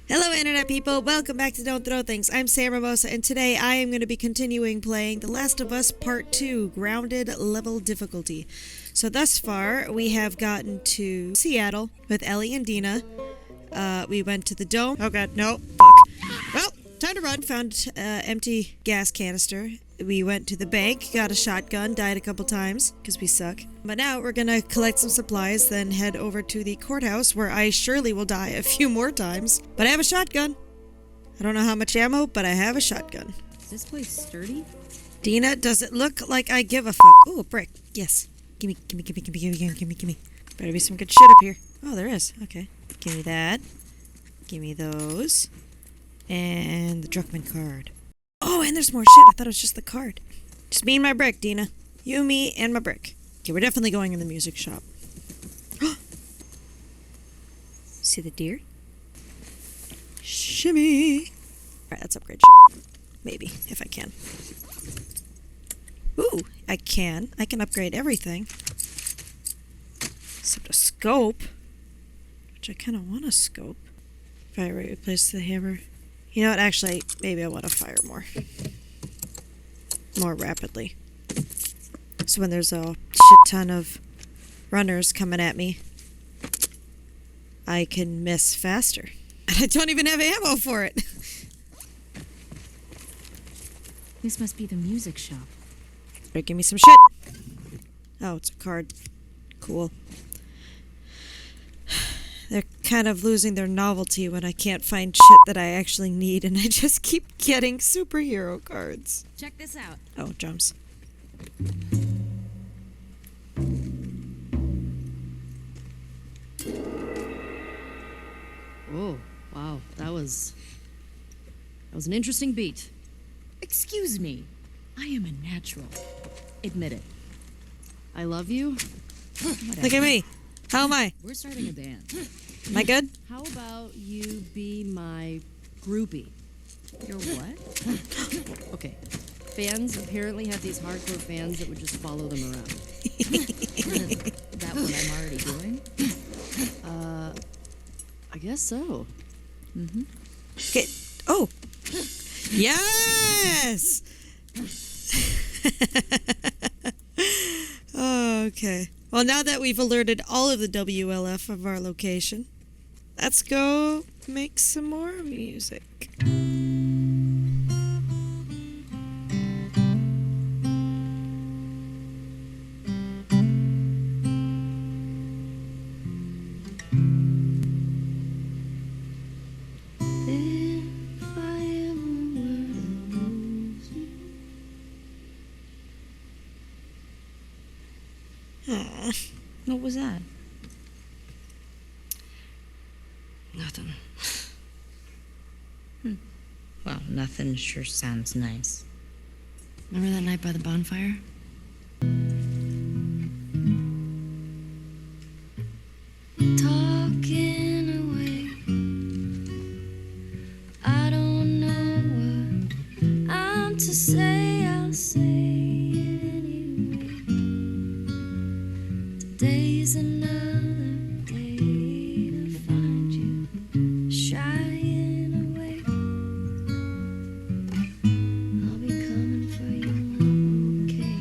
Hello Internet people, welcome back to Don't Throw Things. I'm Sam Mimosa and today I am going to be continuing playing The Last of Us Part 2, Grounded Level Difficulty. So thus far, we have gotten to Seattle with Ellie and Dina. We went to the dome. Oh god, no, fuck. Well, time to run. Found empty gas canister. We went to the bank, got a shotgun, died a couple times, because we suck. But now we're gonna collect some supplies, then head over to the courthouse, where I surely will die a few more times. But I have a shotgun. I don't know how much ammo, but I have a shotgun. Is this place sturdy? Dina, does it look like I give a fuck? Ooh, a brick. Yes. Gimme. Better be some good shit up here. Oh, there is. Okay. Gimme that. Gimme those. And the Druckmann card. Oh, and there's more shit. I thought it was just the card. Just me and my brick, Dina. You, me, and my brick. Okay, we're definitely going in the music shop. See the deer? Shimmy. Alright, let's upgrade shit. Maybe, if I can. Ooh, I can. I can upgrade everything. Except a scope. Which I kind of want a scope. If I replace the hammer. You know what, actually, maybe I want to fire more rapidly. So when there's a shit ton of runners coming at me, I can miss faster. And I don't even have ammo for it. This must be the music shop. Better give me some shit. Oh, it's a card. Cool. They're kind of losing their novelty when I can't find shit that I actually need, and I just keep getting superhero cards. Check this out. Oh, jumps. Oh, wow. That was an interesting beat. Excuse me. I am a natural. Admit it. I love you. Look at me. How am I? We're starting a band. Am I good? How about you be my groupie? Your what? Okay. Fans apparently have these hardcore fans that would just follow them around. That what I'm already doing? I guess so. Mm-hmm. Okay. Oh. Yes! Okay. Well, now that we've alerted all of the WLF of our location, let's go make some more music. What was that? Nothing. Well, nothing sure sounds nice. Remember that night by the bonfire? Talking away. I don't know what I'm to say. I'll say it anyway. Today's another day to find you shying away. I'll be coming for you, okay?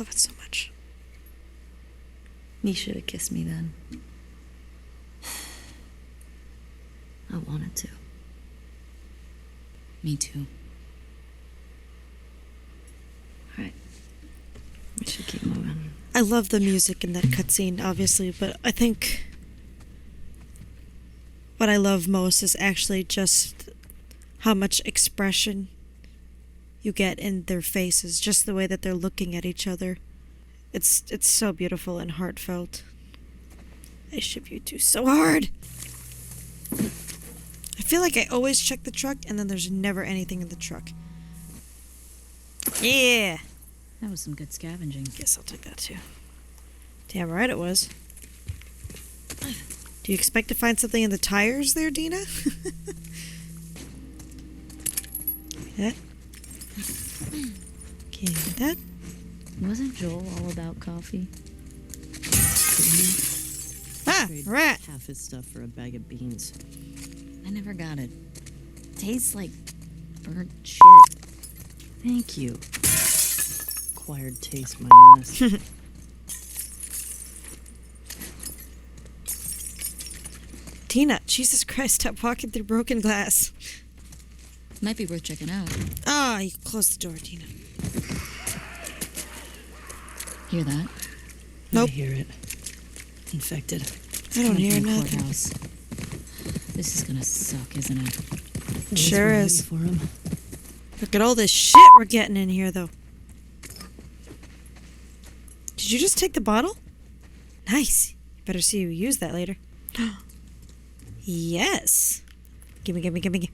love it so much. You should have kissed me then. I wanted to. Me too. Alright. We should keep moving. I love the music in that cutscene, obviously, but I think what I love most is actually just how much expression you get in their faces, just the way that they're looking at each other. It's so beautiful and heartfelt. I ship you two so hard. I feel like I always check the truck and then there's never anything in the truck. Yeah. That was some good scavenging. Guess I'll take that too. Damn right it was. Do you expect to find something in the tires there, Dina? Yeah. Okay, that. Wasn't Joel all about coffee? Ah, Trade rat. half his stuff for a bag of beans. I never got it. Tastes like burnt shit. Thank you. Acquired taste, my ass. Tina, Jesus Christ, stop walking through broken glass. Might be worth checking out. Ah, you close the door, Tina. Hear that? Nope. I hear it. Infected. I don't hear Coming from the nothing. courthouse. This is gonna suck, isn't it? It sure Ready is. for him. Look at all this shit we're getting in here, though. Did you just take the bottle? Nice. Better see you use that later. Yes. Gimme, gimme, gimme, gimme.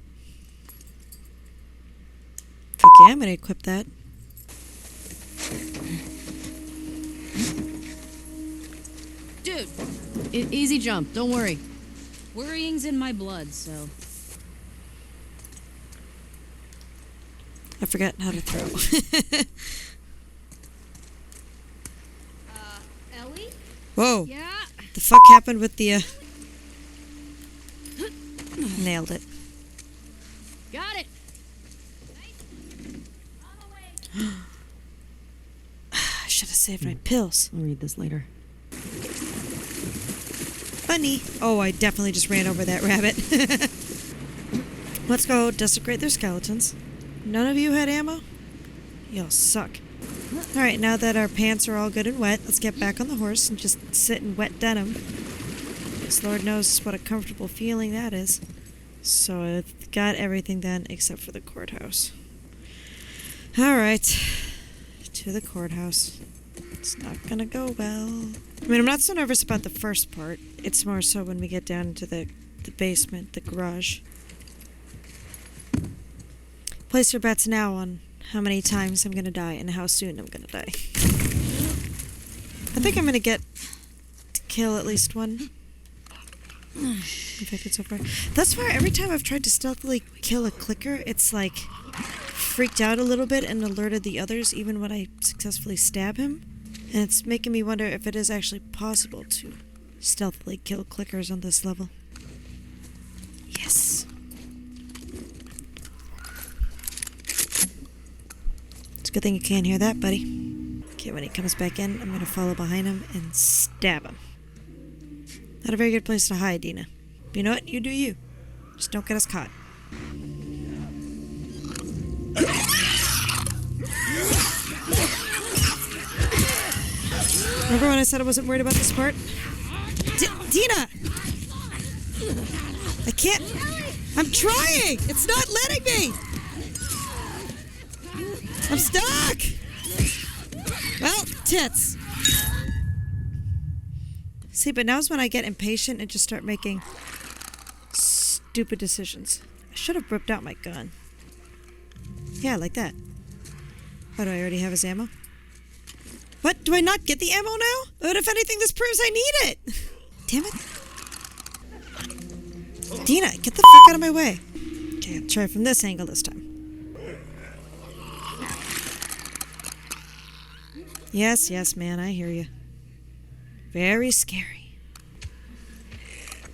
Fuck yeah, I'm gonna equip that. Dude! Easy jump, don't worry. Worrying's in my blood, so... I forgot how to throw. Ellie? Whoa. Yeah? The fuck happened with the, Nailed it. Got it! I should have saved my pills. I'll read this later. Funny. Oh, I definitely just ran over that rabbit. Let's go desecrate their skeletons. None of you had ammo? Y'all suck. Alright, now that our pants are all good and wet, let's get back on the horse and just sit in wet denim. Because Lord knows what a comfortable feeling that is. So I've got everything done except for the courthouse. Alright. To the courthouse. It's not gonna go well. I mean, I'm not so nervous about the first part. It's more so when we get down into the basement, the garage. Place your bets now on how many times I'm gonna die and how soon I'm gonna die. I think I'm gonna get to kill at least one. Infected so far. Thus far, every time I've tried to stealthily kill a clicker, it's like freaked out a little bit and alerted the others even when I successfully stab him. And it's making me wonder if it is actually possible to stealthily kill clickers on this level. Yes. It's a good thing you can't hear that, buddy. Okay, when he comes back in, I'm gonna follow behind him and stab him. Not a very good place to hide, Dina. You know what? You do you. Just don't get us caught. Remember when I said I wasn't worried about this part? Dina! I can't... I'm trying! It's not letting me! I'm stuck! Well, tits. See, but now's when I get impatient and just start making stupid decisions. I should have ripped out my gun. Yeah, like that. Oh, do I already have his ammo? What? Do I not get the ammo now? But if anything, this proves I need it! Damn it. Dina, get the fuck out of my way. Okay, I'll try from this angle this time. Yes, yes, man, I hear you. Very scary.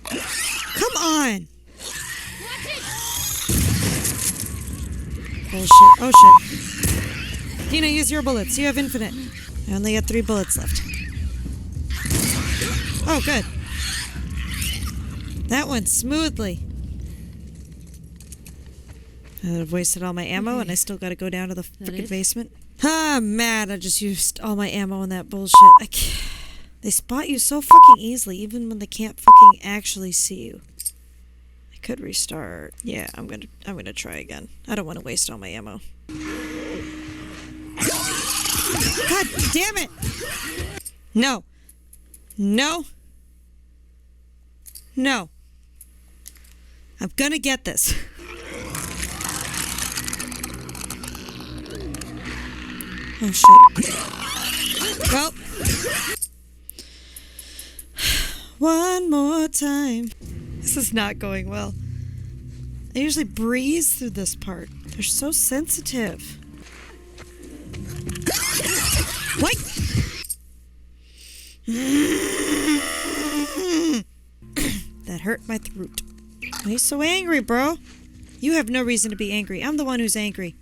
Come on! Oh shit, oh shit. Dina, use your bullets. You have infinite. I only got 3 bullets left. Oh, good. That went smoothly. I've wasted all my ammo, and I still gotta go down to the frickin' basement. Ah, I'm mad. I just used all my ammo on that bullshit. I can't. They spot you so fucking easily, even when they can't fucking actually see you. I could restart. Yeah, I'm gonna try again. I don't want to waste all my ammo. God damn it! No. No. No. I'm gonna get this. Oh shit. Well. One more time. This is not going well. I usually breeze through this part. They're so sensitive. What? That hurt my throat. Why are you so angry, bro? You have no reason to be angry. I'm the one who's angry.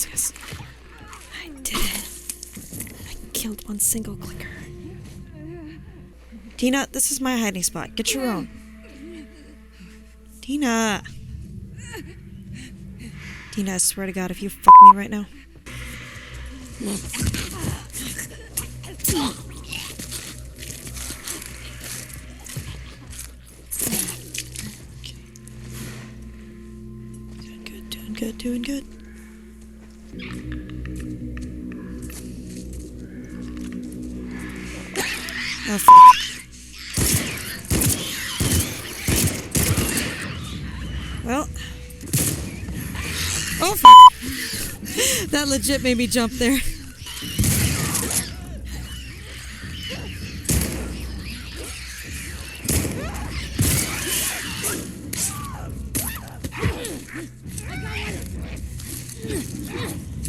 Yes. I did it. I killed one single clicker. Dina, this is my hiding spot. Get your own. Dina. Dina, I swear to God, if you fuck me right now. Doing good. Oh, fuck. Well. Oh, fuck. That legit made me jump there.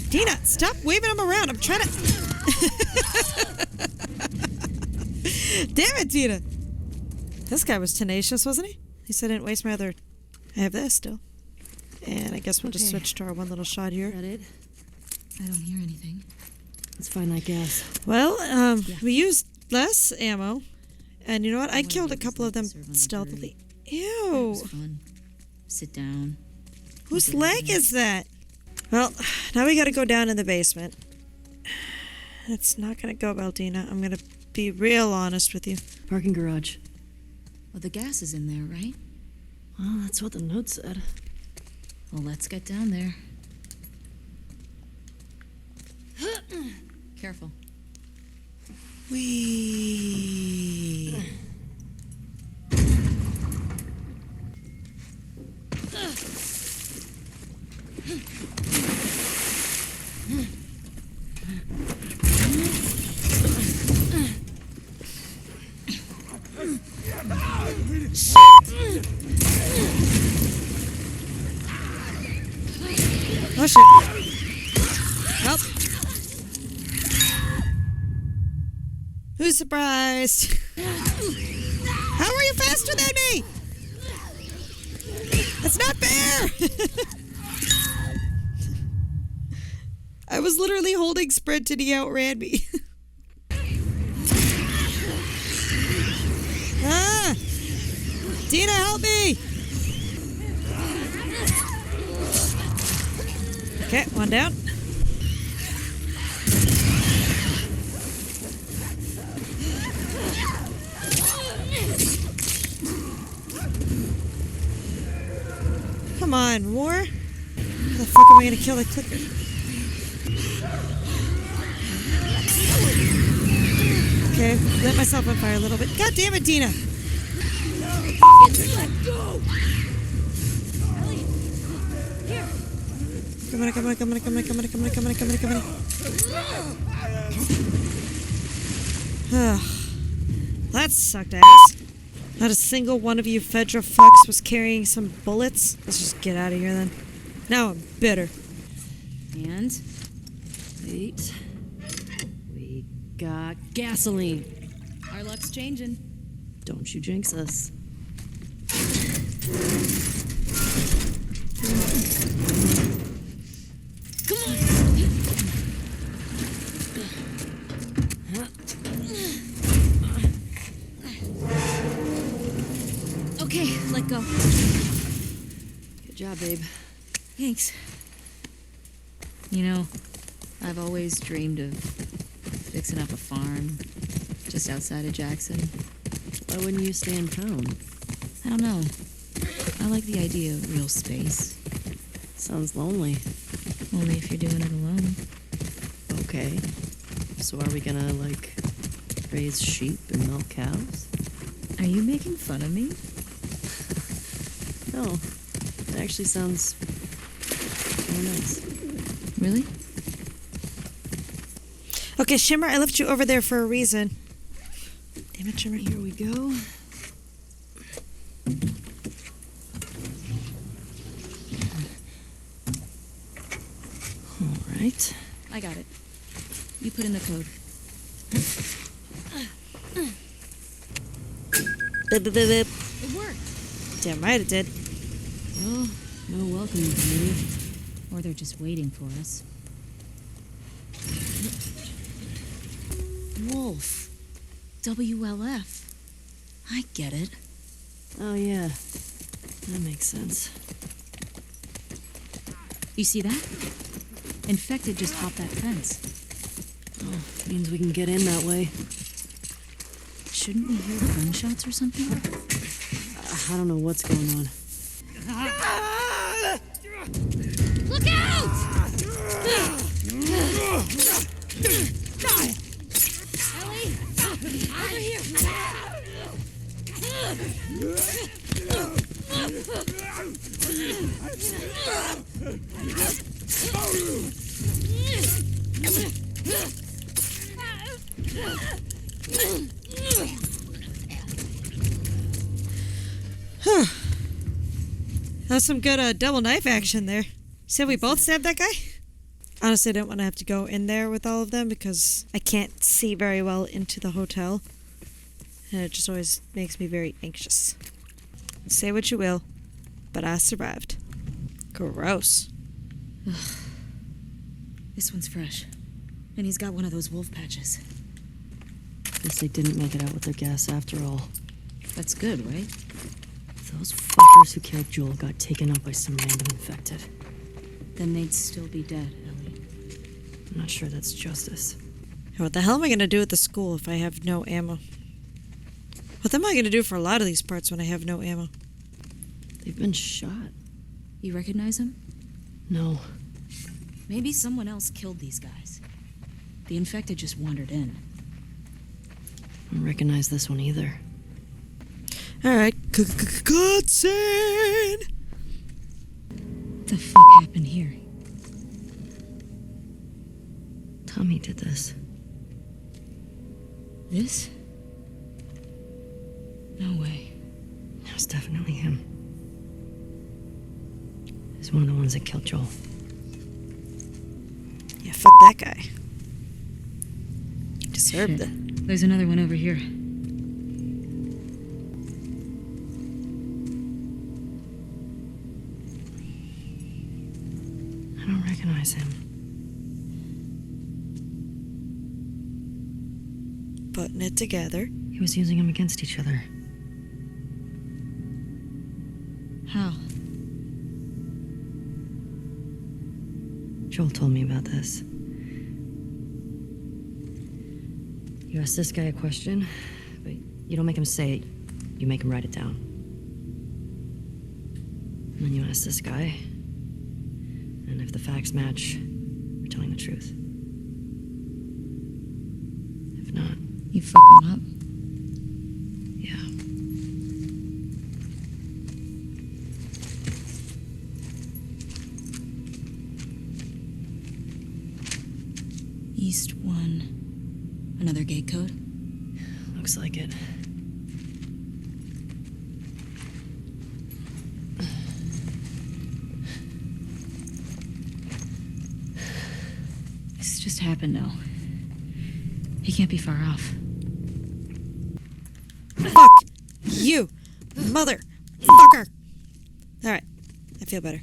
Dina, stop waving them around. I'm trying to... Damn it, Dina. This guy was tenacious, wasn't he? He said I didn't waste my other... I have this still. And I guess we'll just switch to our one little shot here. Is that it? I don't hear anything. It's fine, I guess. Well, we used less ammo. And you know what? I killed a couple of them stealthily. Ew. It's fun. Sit down. Whose leg is that? Well, now we gotta go down in the basement. It's not gonna go well, Dina. I'm gonna be real honest with you. Parking garage. Well, the gas is in there, right? Well, that's what the note said. Well, let's get down there. Careful. Wee. Oh shit. Help. Who's surprised? How are you faster than me? That's not fair. I was literally holding sprint and he outran me. Ah! Dina, help me! Okay, one down. Come on, more? How the fuck am I gonna kill the clicker? Okay, lit myself on fire a little bit. God damn it, Dina! Come on. Ugh. That sucked ass. Not a single one of you Fedra fucks was carrying some bullets. Let's just get out of here then. Now I'm bitter. And... wait. We got gasoline. Our luck's changing. Don't you jinx us. Okay, let go. Good job, babe. Thanks. You know, I've always dreamed of fixing up a farm just outside of Jackson. Why wouldn't you stay in town? I don't know. I like the idea of real space. Sounds lonely. Only if you're doing it alone. Okay. So are we gonna, like, raise sheep and milk cows? Are you making fun of me? No. It actually sounds very nice. Really? Okay, Shimmer, I left you over there for a reason. Damn it, Shimmer. Here we go. All right. I got it. You put in the code. Bip, bip, bip, bip. It worked. Damn right it did. Well, no welcome committee. Or they're just waiting for us. Wolf. WLF. I get it. Oh, yeah. That makes sense. You see that? Infected just hopped that fence. Oh, means we can get in that way. Shouldn't we hear gunshots or something? I don't know what's going on. Look out! Ellie! Over here! That was some good double knife action there. Said we both stabbed that guy? Honestly, I didn't want to have to go in there with all of them because I can't see very well into the hotel. And it just always makes me very anxious. Say what you will, but I survived. Gross. This one's fresh. And he's got one of those wolf patches. Guess they didn't make it out with their gas after all. That's good, right? Those fuckers who killed Joel got taken out by some random infected. Then they'd still be dead, Ellie. I'm not sure that's justice. What the hell am I going to do at the school if I have no ammo? What am I going to do for a lot of these parts when I have no ammo? They've been shot. You recognize him? No. Maybe someone else killed these guys. The infected just wandered in. I don't recognize this one either. Alright, cutscene! What the fuck happened here? Tommy did this. This? No way. It was definitely him. He's one of the ones that killed Joel. Yeah, fuck that guy. He deserved Shit. it. There's another one over here. I don't recognize him. Putting it together. He was using them against each other. How? Joel told me about this. You ask this guy a question, but you don't make him say it, you make him write it down. And then you ask this guy, and if the facts match, you're telling the truth. If not, You fuck him up? yeah. East 1. Another gate code? Looks like it. This just happened now. He can't be far off. Fuck you, mother fucker. Alright. I feel better.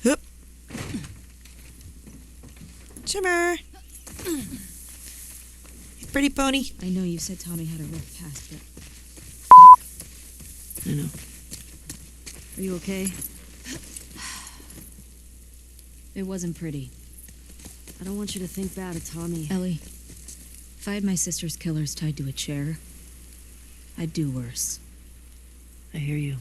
Hoop. Shimmer. Pretty pony. I know you said Tommy had a rough past, but I know. Are you okay? it wasn't pretty. I don't want you to think bad of Tommy. Ellie, if I had my sister's killers tied to a chair, I'd do worse. I hear you.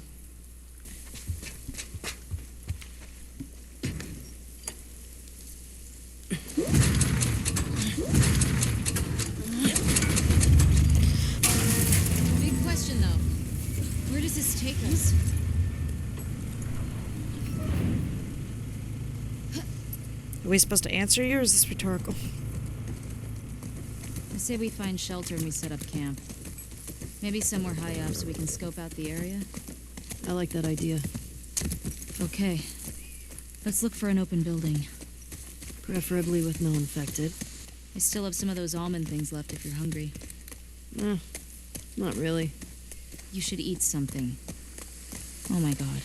Big question, though. Where does this take us? Are we supposed to answer you, or is this rhetorical? I say we find shelter and we set up camp. Maybe somewhere high up so we can scope out the area. I like that idea. Okay. Let's look for an open building. Preferably with no infected. I still have some of those almond things left if you're hungry. Not really. You should eat something. Oh my god.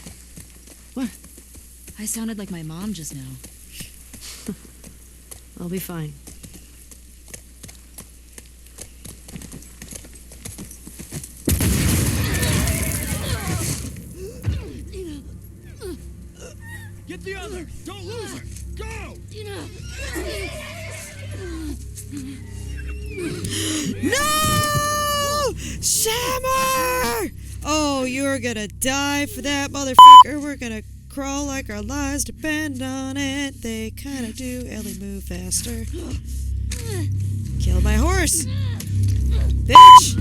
What? I sounded like my mom just now. I'll be fine. Get the other! Don't lose her! Go! No! Shimmer! Oh, you're gonna die for that, motherfucker. We're gonna crawl like our lives depend on it. They kinda do. Ellie, move faster. Kill my horse! Bitch!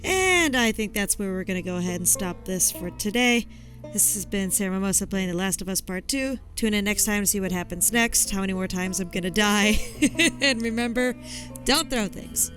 And I think that's where we're gonna go ahead and stop this for today. This has been Sarah Mimosa playing The Last of Us Part 2. Tune in next time to see what happens next, how many more times I'm gonna die. And remember, don't throw things.